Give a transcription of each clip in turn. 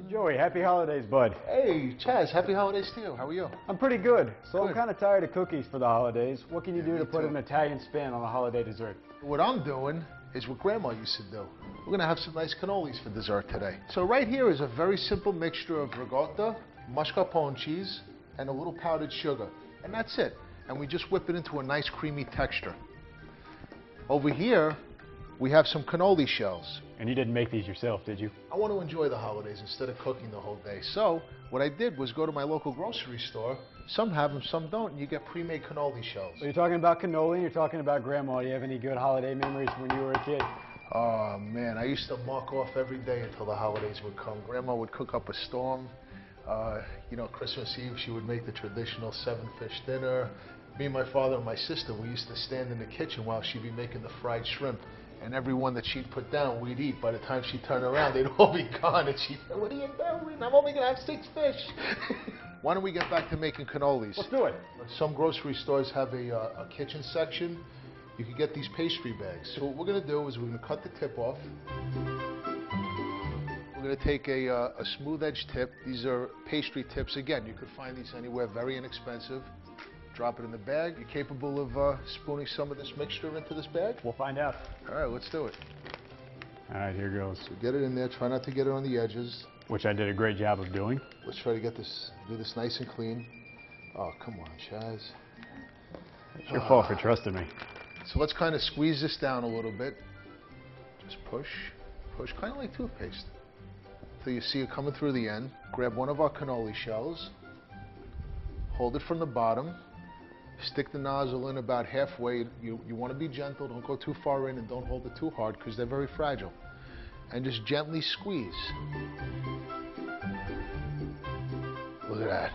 Joey, happy holidays, bud. Hey, Chaz, happy holidays to you. How are you? I'm pretty good. So Good. I'm kind of tired of cookies for the holidays. What can you do me to put too. an Italian spin on a holiday dessert? What I'm doing is what Grandma used to do. We're gonna have some nice cannolis for dessert today. So right here is a very simple mixture of ricotta, mascarpone cheese, and a little powdered sugar. And that's it. And we just whip it into a nice creamy texture. Over here, we have some cannoli shells. And you didn't make these yourself, did you? I want to enjoy the holidays instead of cooking the whole day. So what I did was go to my local grocery store. Some have them, some don't, and you get pre-made cannoli shells. So you're talking about cannoli, and you're talking about Grandma. Do you have any good holiday memories when you were a kid? Oh man, I used to mark off every day until the holidays would come. Grandma would cook up a storm. You know, Christmas Eve, she would make the traditional 7-fish dinner. Me and my father and my sister, we used to stand in the kitchen while she'd be making the fried shrimp. And every one that she'd put down, we'd eat. By the time she'd turn around, they'd all be gone. And she'd say, "What are you doing? I'm only gonna have 6 fish." Why don't we get back to making cannolis? Let's do it. Some grocery stores have a kitchen section. You can get these pastry bags. So what we're gonna do is we're gonna cut the tip off. We're gonna take a smooth edge tip. These are pastry tips. Again, you could find these anywhere, very inexpensive. Drop it in the bag. You're capable of spooning some of this mixture into this bag? We'll find out. All right, let's do it. All right, here goes. So get it in there. Try not to get it on the edges. Which I did a great job of doing. Let's try to get this, do this nice and clean. Oh, come on, Chaz. It's your fault for trusting me. So let's kind of squeeze this down a little bit. Just push, push, kind of like toothpaste. Until you see it coming through the end. Grab one of our cannoli shells. Hold it from the bottom. Stick the nozzle in about halfway. You want to be gentle, don't go too far in, and don't hold it too hard because they're very fragile. And just gently squeeze. Look at that.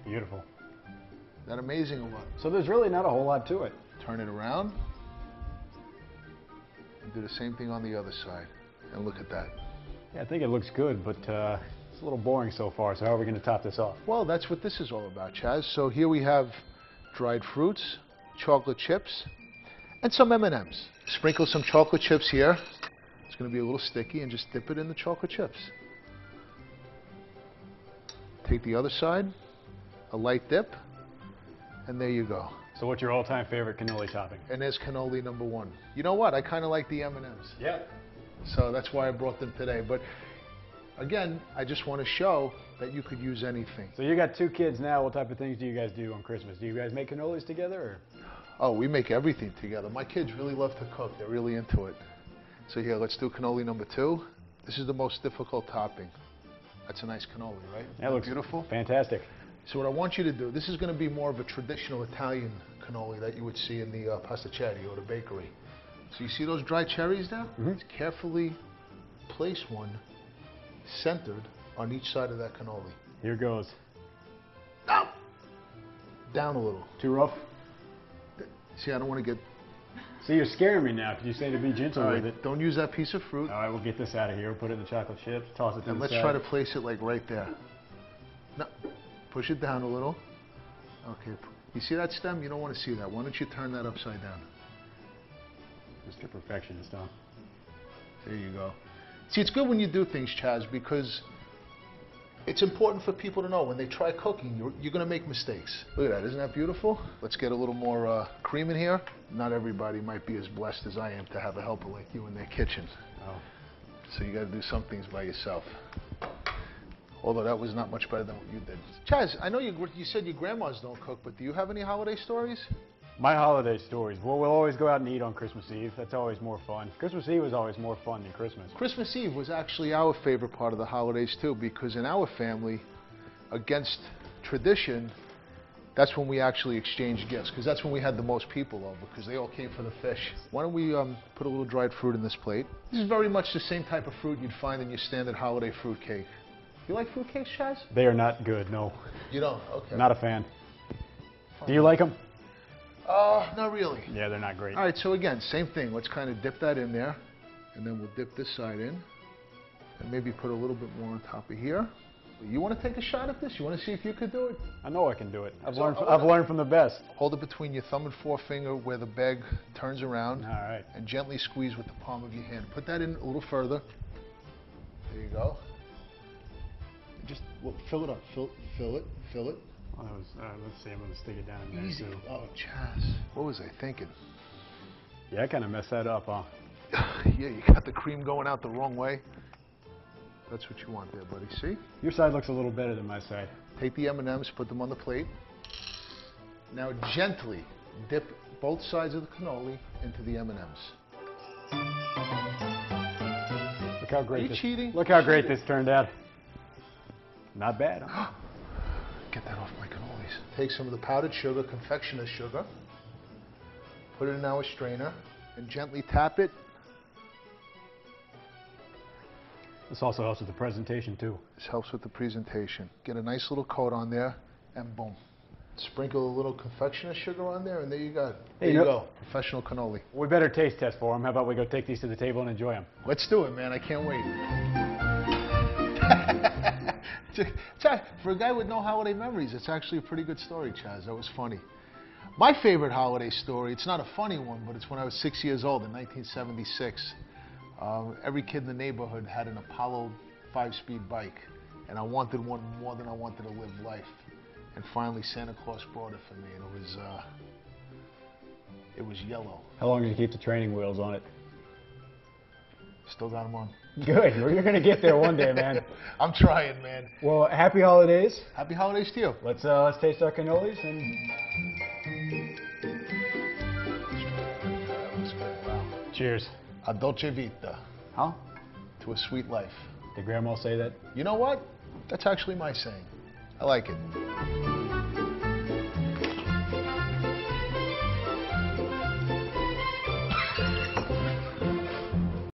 Beautiful. Isn't that amazing or what? So there's really not a whole lot to it. Turn it around. And do the same thing on the other side. And look at that. Yeah, I think it looks good, but it's a little boring so far. So how are we going to top this off? Well, that's what this is all about, Chaz. So here we have dried fruits, chocolate chips, and some M&Ms. Sprinkle some chocolate chips here. It's going to be a little sticky, and just dip it in the chocolate chips. Take the other side, a light dip, and there you go. So what's your all-time favorite cannoli topping? And there's cannoli number 1. You know what? I kind of like the M&Ms. Yeah. So that's why I brought them today. But again, I just want to show that you could use anything. So you got 2 kids now. What type of things do you guys do on Christmas? Do you guys make cannolis together? Or? Oh, we make everything together. My kids really love to cook. They're really into it. So here, let's do cannoli number 2. This is the most difficult topping. That's a nice cannoli, right? That looks beautiful. Fantastic. So what I want you to do, this is going to be more of a traditional Italian cannoli that you would see in the pasticceria or the bakery. So you see those dry cherries there? Mm-hmm. Let's carefully place one centered on each side of that cannoli. Here goes. No! Down a little. Too rough? See, I don't want to get... See, you're scaring me now because you say to be gentle with it. Don't use that piece of fruit. All right, we'll get this out of here. We'll put it in the chocolate chips, toss it to And the let's side. try to place it like right there. No, push it down a little. Okay, you see that stem? You don't want to see that. Why don't you turn that upside down? Mr. Perfectionist, huh? There you go. See, it's good when you do things, Chaz, because it's important for people to know when they try cooking, you're going to make mistakes. Look at that. Isn't that beautiful? Let's get a little more cream in here. Not everybody might be as blessed as I am to have a helper like you in their kitchen. Oh. So you got to do some things by yourself. Although that was not much better than what you did. Chaz, I know you said your grandmas don't cook, but do you have any holiday stories? My holiday stories. Well, we'll always go out and eat on Christmas Eve. That's always more fun. Christmas Eve is always more fun than Christmas. Christmas Eve was actually our favorite part of the holidays too, because in our family, against tradition, that's when we actually exchanged gifts, because that's when we had the most people over, because they all came for the fish. Why don't we put a little dried fruit in this plate? This is very much the same type of fruit you'd find in your standard holiday fruit cake. You like fruit cakes, Chaz? They are not good, no. You don't? Okay. Not a fan. Do you like them? Not really. Yeah, they're not great. All right, so again, same thing. Let's kind of dip that in there And then we'll dip this side in and maybe put a little bit more on top of here. You want to take a shot at this? You want to see if you could do it? I know I can do it. I've learned from the best. Hold it between your thumb and forefinger where the bag turns around. All right. And gently squeeze with the palm of your hand. Put that in a little further. There you go. Just fill it up. Fill it. Fill it. Well, that was, let's see, I'm going to stick it down in there Easy. too. Oh, Chaz. What was I thinking? Yeah, I kind of messed that up, huh? Yeah, you got the cream going out the wrong way. That's what you want there, buddy. See? Your side looks a little better than my side. Take the M&Ms, put them on the plate. Now gently dip both sides of the cannoli into the M&Ms. Look how great Are you cheating? Look how great this turned out. Not bad, huh? Get that off my cannolis. Take some of the powdered sugar, confectioner's sugar. Put it in our strainer and gently tap it. This also helps with the presentation too. This helps with the presentation. Get a nice little coat on there, and boom. Sprinkle a little confectioner's sugar on there, and there you go. There you go. Professional cannoli. We better taste test for them. How about we go take these to the table and enjoy them? Let's do it, man. I can't wait. For a guy with no holiday memories, it's actually a pretty good story, Chaz. That was funny. My favorite holiday story, it's not a funny one, but it's when I was 6 years old in 1976. Every kid in the neighborhood had an Apollo 5-speed bike, and I wanted one more than I wanted to live life. And finally, Santa Claus brought it for me, and it was yellow. How long did you keep the training wheels on it? Still got them on. Good. You're going to get there one day, man. I'm trying, man. Well, happy holidays. Happy holidays to you. Let's taste our cannolis and. That looks good. Wow. Cheers. A dolce vita. Huh? To a sweet life. Did Grandma say that? You know what? That's actually my saying. I like it.